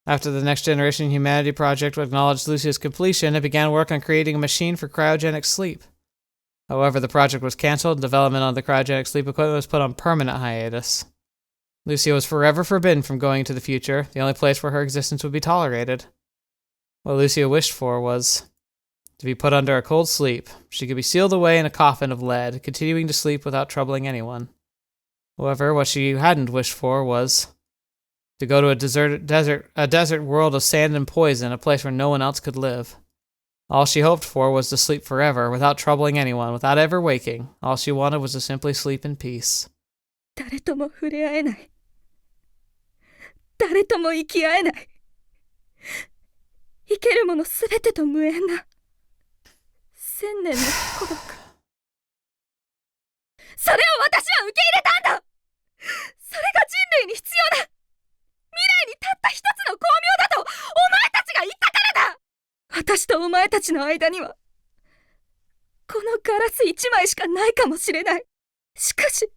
After the Next Generation Humanity Project acknowledged Lucia's completion, it began work on creating a machine for cryogenic sleep. However, the project was cancelled and development on the cryogenic sleep equipment was put on permanent hiatus. Lucia was forever forbidden from going to the future, the only place where her existence would be tolerated. What Lucia wished for was to be put under a cold sleep. She could be sealed away in a coffin of lead, continuing to sleep without troubling anyone. However, what she hadn't wished for was to go to a desert world of sand and poison, a place where no one else could live. All she hoped for was to sleep forever, without troubling anyone, without ever waking. All she wanted was to simply sleep in peace. 誰とも触れ合えない。誰とも生き合えない。生けるものすべてと無縁な千年の孤独。それを私は受け入れたんだ。それが人類に必要な、未来にたった一つの巧妙だとお前たちが言ったからだ。私とお前たちの間にはこのガラス一枚しかないかもしれない。しかし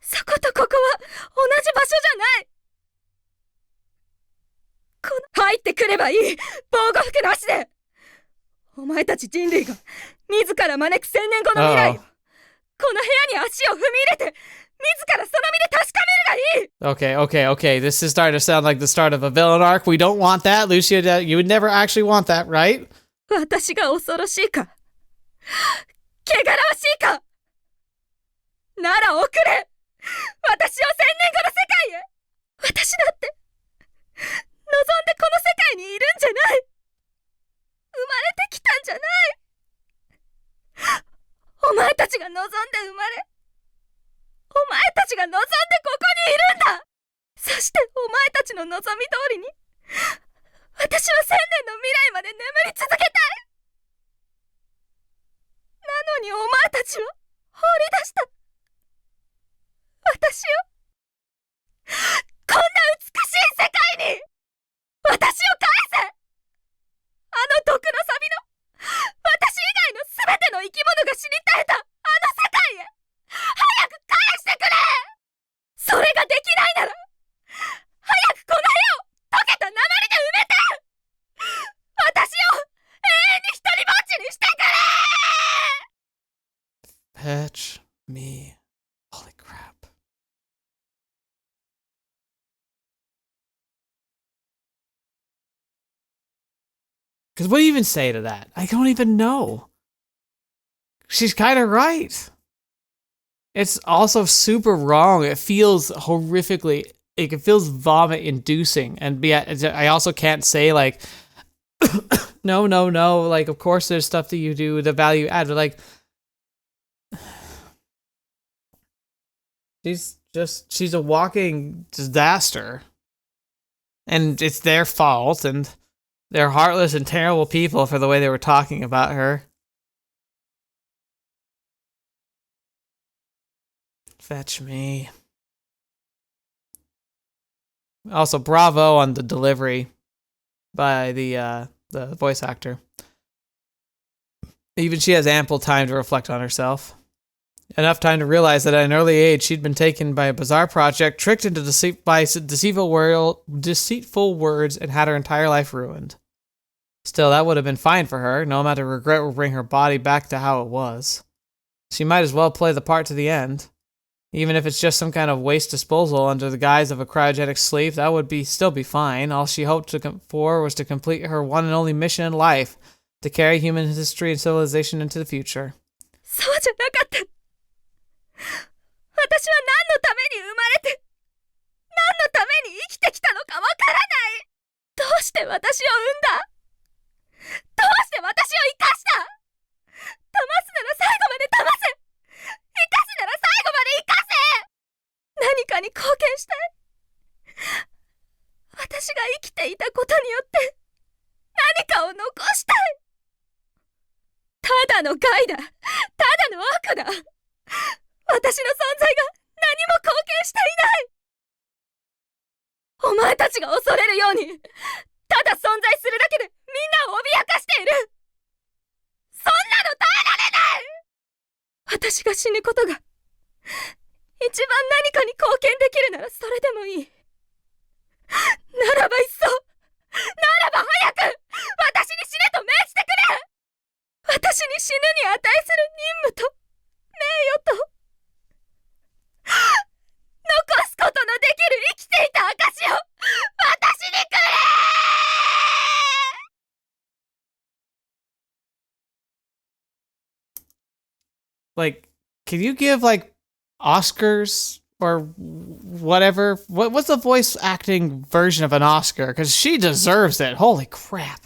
そことここは同じ場所じゃない。入ってくればいい。防護服なしで。お前たち人類が自ら招く千年後の未来を、この部屋に足を踏み入れて自らその身で確かめるがいい。Okay. This is starting to sound like the start of a villain arc. We don't want that, Lucia. You would never actually want that, right? 私が恐ろしいか汚らわしいか。なら送れ。私を千年後の世界へ。私だって望んでこの世界にいるんじゃない。生まれてきたんじゃない。お前たちが望んで生まれ、お前たちが望んでここにいるんだ。そしてお前たちの望み通りに私は千年の未来まで眠り続けたい。なのにお前たちは放り出した。私をこんな美しい世界に私を返せ。あの毒のサビの私以外の全ての生き物が死に絶えたあの世界へ早く返してくれ。それができないなら早くこの部屋を溶けた鉛で埋めて私を永遠に一人ぼっちにしてくれ。 Fetch me. Holy crap. Because what do you even say to that? I don't even know. She's kind of right. It's also super wrong. It feels horrifically, it feels vomit-inducing. And I also can't say, like, no. Like, of course there's stuff that you do, the value add, but, like, she's a walking disaster. And it's their fault, and they're heartless and terrible people for the way they were talking about her. Fetch me. Also, bravo on the delivery by the voice actor. Even she has ample time to reflect on herself. Enough time to realize that at an early age she'd been taken by a bizarre project, tricked into deceitful words, and had her entire life ruined. Still, that would have been fine for her. No amount of regret will bring her body back to how it was. She might as well play the part to the end. Even if it's just some kind of waste disposal under the guise of a cryogenic sleep, that would still be fine. All she hoped for was to complete her one and only mission in life, to carry human history and civilization into the future. そうじゃなかった。私は何のために生まれて、何のために生きてきたのかわからない。どうして私を産んだ。どうして私を生かした。騙すなら最後まで騙せ。生かすなら最後まで生かせ。何かに貢献したい。私が生きていたことによって何かを残したい。ただの害だ。ただの悪だ。私の存在が何も貢献していない。お前たちが恐れるようにただ存在するだけでみんなを脅かしている。そんなの耐えられない。私が死ぬことが一番何かに貢献できるならそれでもいい。ならばいっそ、ならば早く私に死ねと命じてくれ。私に死ぬに値する任務と名誉と残すことのできる生きていた証を私にくれ。like, can you give like Oscars or whatever? What's the voice acting version of an Oscar? Because she deserves it. Holy crap.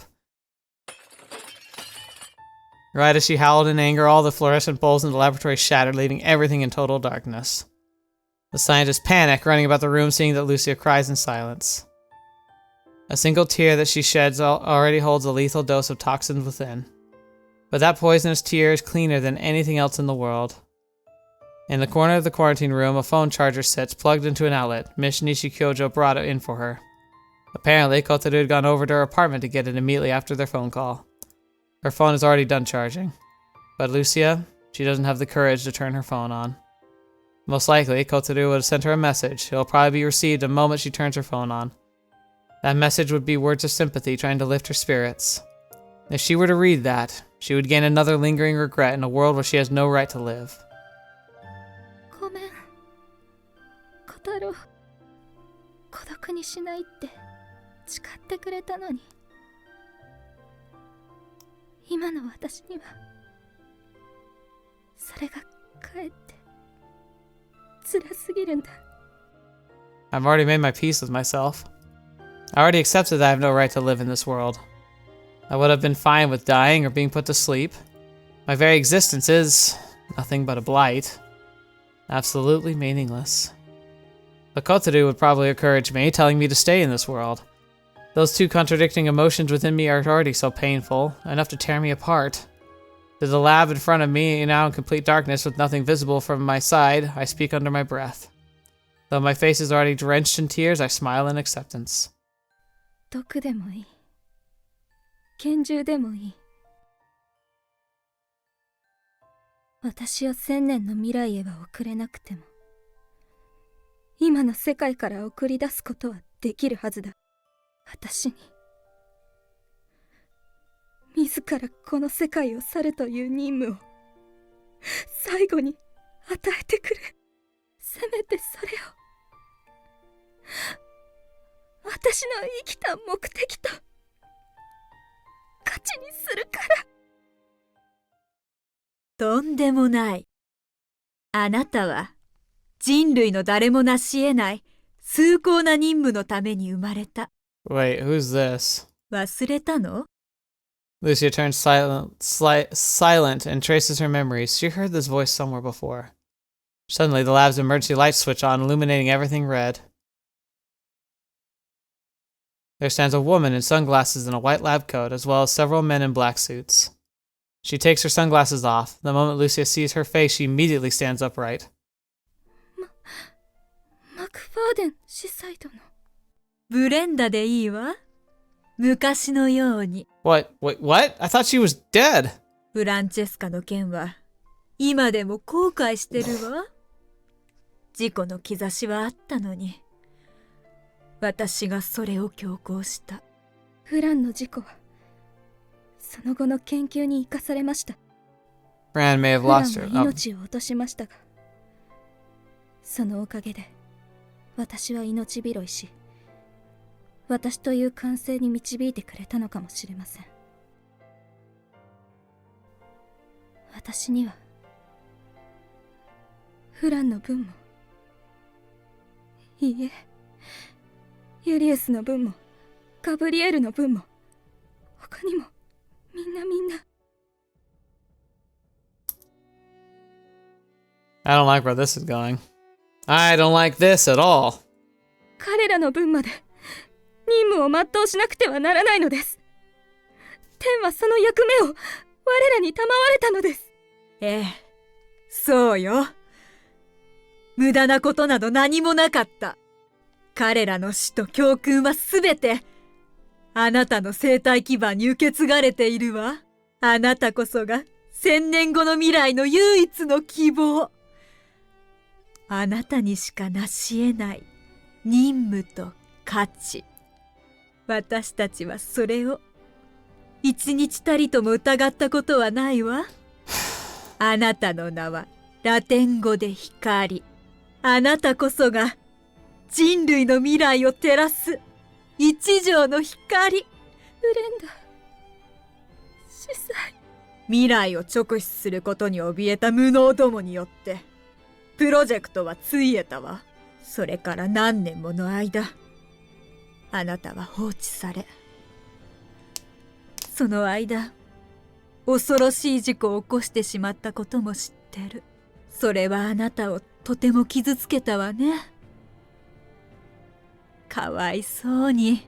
Right as she howled in anger, all the fluorescent bulbs in the laboratory shattered, leaving everything in total darkness. The scientists panic, running about the room, seeing that Lucia cries in silence. A single tear that she sheds already holds a lethal dose of toxins within. But that poisonous tear is cleaner than anything else in the world. In the corner of the quarantine room, a phone charger sits, plugged into an outlet. Miss Nishikyojo brought it in for her. Apparently, Kotarou had gone over to her apartment to get it immediately after their phone call. Her phone is already done charging. But Lucia, she doesn't have the courage to turn her phone on. Most likely, Kotarou would have sent her a message. It will probably be received the moment she turns her phone on. That message would be words of sympathy, trying to lift her spirits. If she were to read that, she would gain another lingering regret in a world where she has no right to live. ごめん、小太郎。孤独にしないって誓ってくれたのに。今の私にはそれがかえって辛すぎるんだ。I've already made my peace with myself. I already accepted that I have no right to live in this world. I would have been fine with dying or being put to sleep. My very existence is nothing but a blight. Absolutely meaningless. But Kotarou would probably encourage me, telling me to stay in this world. Those two contradicting emotions within me are already so painful, enough to tear me apart. To the lab in front of me, now in complete darkness with nothing visible from my side, I speak under my breath. Though my face is already drenched in tears, I smile in acceptance. 毒でもいい。拳銃でもいい。私を1000年の未来へは送れなくても、今の世界から送り出すことはできるはずだ。私に自らこの世界を去るという任務を最後に与えてくれ。せめてそれを私の生きた目的と価値にするから。とんでもない。あなたは人類の誰も成し得ない崇高な任務のために生まれた。Wait, who's this? 忘れたの？ Lucia turns silent and traces her memories. She heard this voice somewhere before. Suddenly, the lab's emergency lights switch on, illuminating everything red. There stands a woman in sunglasses and a white lab coat, as well as several men in black suits. She takes her sunglasses off. The moment Lucia sees her face, she immediately stands upright. マクファーデン司祭殿。ブレンダでいいわ。昔のように。What? Wait, what? I thought she was dead. フランチェスカの件は今でも後悔してるわ。事故の兆しはあったのに、私がそれを強行した。フランの事故はその後の研究に生かされました。 Fran may have フラン lost は her. 命を落としましたが、そのおかげで私は命拾いし、私という完成に導いてくれたのかもしれません。私にはフランの分も、いいえ、ユリウスの分も、ガブリエルの分も、他にもみんな。I don't like where this is going. I don't like this at all. 彼らの分まで任務を全うしなくてはならないのです。天はその役目を我らに賜われたのです。ええ、そうよ。無駄なことなど何もなかった。彼らの死と教訓はすべてあなたの生態基盤に受け継がれているわ。あなたこそが1000年後の未来の唯一の希望。あなたにしか成し得ない任務と価値。私たちはそれを一日たりとも疑ったことはないわ。あなたの名はラテン語で光。あなたこそが人類の未来を照らす一条の光。ブレンダ司祭。未来を直視することに怯えた無能どもによって、プロジェクトはついえたわ。それから何年もの間、あなたは放置され、その間、恐ろしい事故を起こしてしまったことも知ってる。それはあなたをとても傷つけたわね。かわいそうに。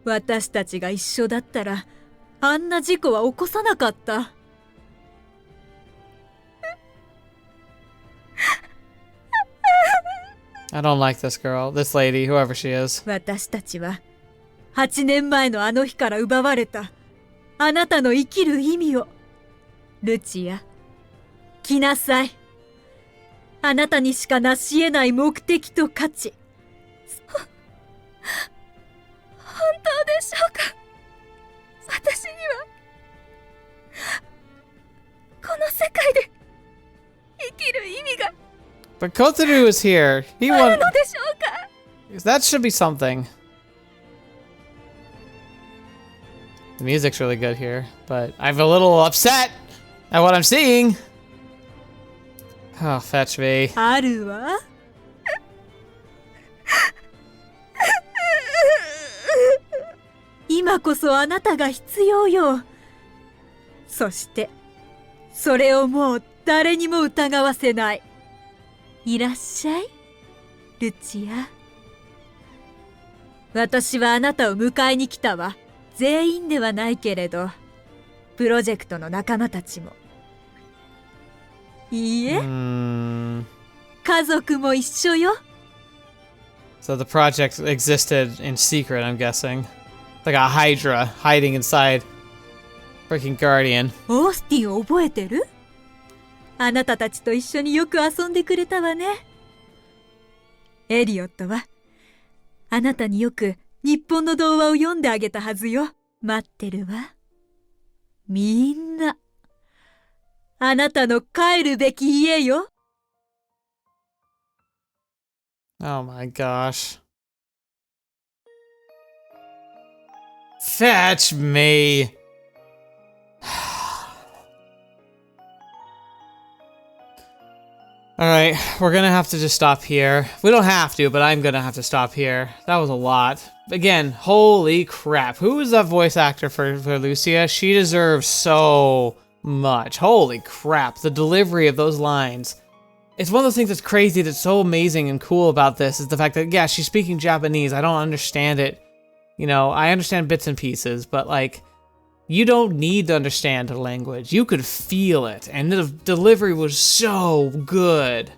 私たちが一緒だったら、あんな事故は起こさなかった。I don't like this girl, this lady, whoever she is. 私たちは、8年前のあの日から奪われた、あなたの生きる意味を。ルチア、来なさい。あなたにしか成し得ない目的と価値。本当でしょうか。私には、この世界で生きる意味が But Kotarou is here. He ある won. のでしょうか。That should be something. The music's really good here, but I'm a little upset at what I'm seeing. Oh, fetch me. あるわ。今こそあなたが必要よ。そして、それをもう誰にも疑わせない。いらっしゃい、ルチア。私はあなたを迎えに来たわ。全員ではないけれど、プロジェクトの仲間たちも。いいえ、家族も一緒よ。So the project existed in secret, I'm guessing. Like a Hydra hiding inside freaking Guardian. オースティンを覚えてる？あなたたちと一緒によく遊んでくれたわね。エリオットは、あなたによく日本の童話を読んであげたはずよ。待ってるわ。みんな。あなたの帰るべき家よ。Oh my gosh. Fetch me. Alright, we're gonna have to just stop here. We don't have to, but I'm gonna have to stop here. That was a lot. Again, holy crap. Who is that voice actor for Lucia? She deserves so much. Holy crap. The delivery of those lines. It's one of those things that's crazy, that's so amazing and cool about this, is the fact that, yeah, she's speaking Japanese. I don't understand it. You know, I understand bits and pieces, but like, you don't need to understand the language. You could feel it, and the delivery was so good.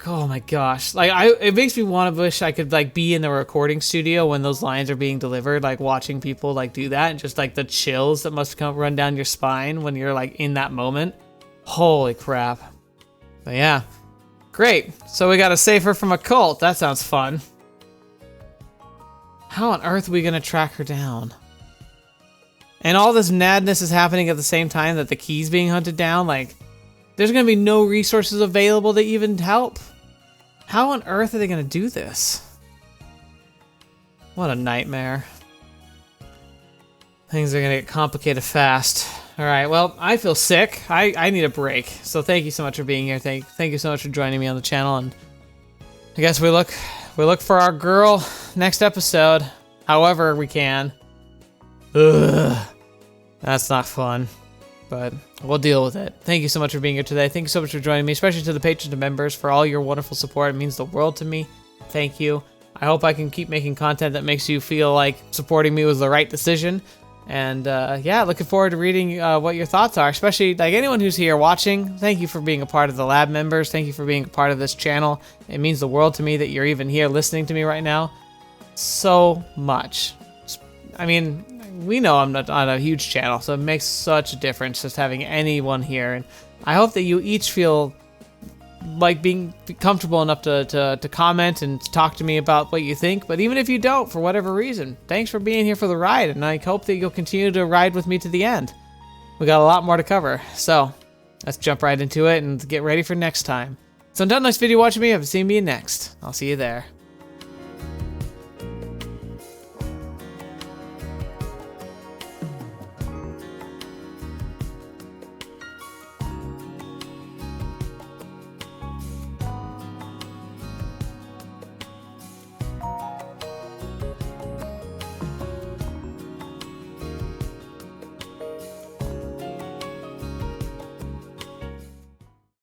Oh my gosh. Like, it makes me want to wish I could like be in the recording studio when those lines are being delivered, like watching people like do that, and just like the chills that must run down your spine when you're like in that moment. Holy crap. But yeah, great. So we got to save her from a cult. That sounds fun. How on earth are we gonna track her down? And all this madness is happening at the same time that the key's being hunted down. Like, there's gonna be no resources available to even help. How on earth are they gonna do this? What a nightmare. Things are gonna get complicated fast. All right, well, I feel sick. I need a break. So thank you so much for being here. Thank you so much for joining me on the channel. And I guess we look for our girl next episode, however we can. Ugh, that's not fun, but we'll deal with it. Thank you so much for being here today. Thank you so much for joining me, especially to the patrons and members for all your wonderful support. It means the world to me. Thank you. I hope I can keep making content that makes you feel like supporting me was the right decision. And yeah, looking forward to reading what your thoughts are, especially like anyone who's here watching. Thank you for being a part of the lab members. Thank you for being a part of this channel. It means the world to me that you're even here listening to me right now. So much. I mean, we know I'm not on a huge channel, so it makes such a difference just having anyone here. And I hope that you each feel like being comfortable enough to comment and talk to me about what you think. But even if you don't, for whatever reason, thanks for being here for the ride, and I hope that you'll continue to ride with me to the end. We got a lot more to cover, so let's jump right into it and get ready for next time. So until next video watching me, I've seen me next. I'll see you there.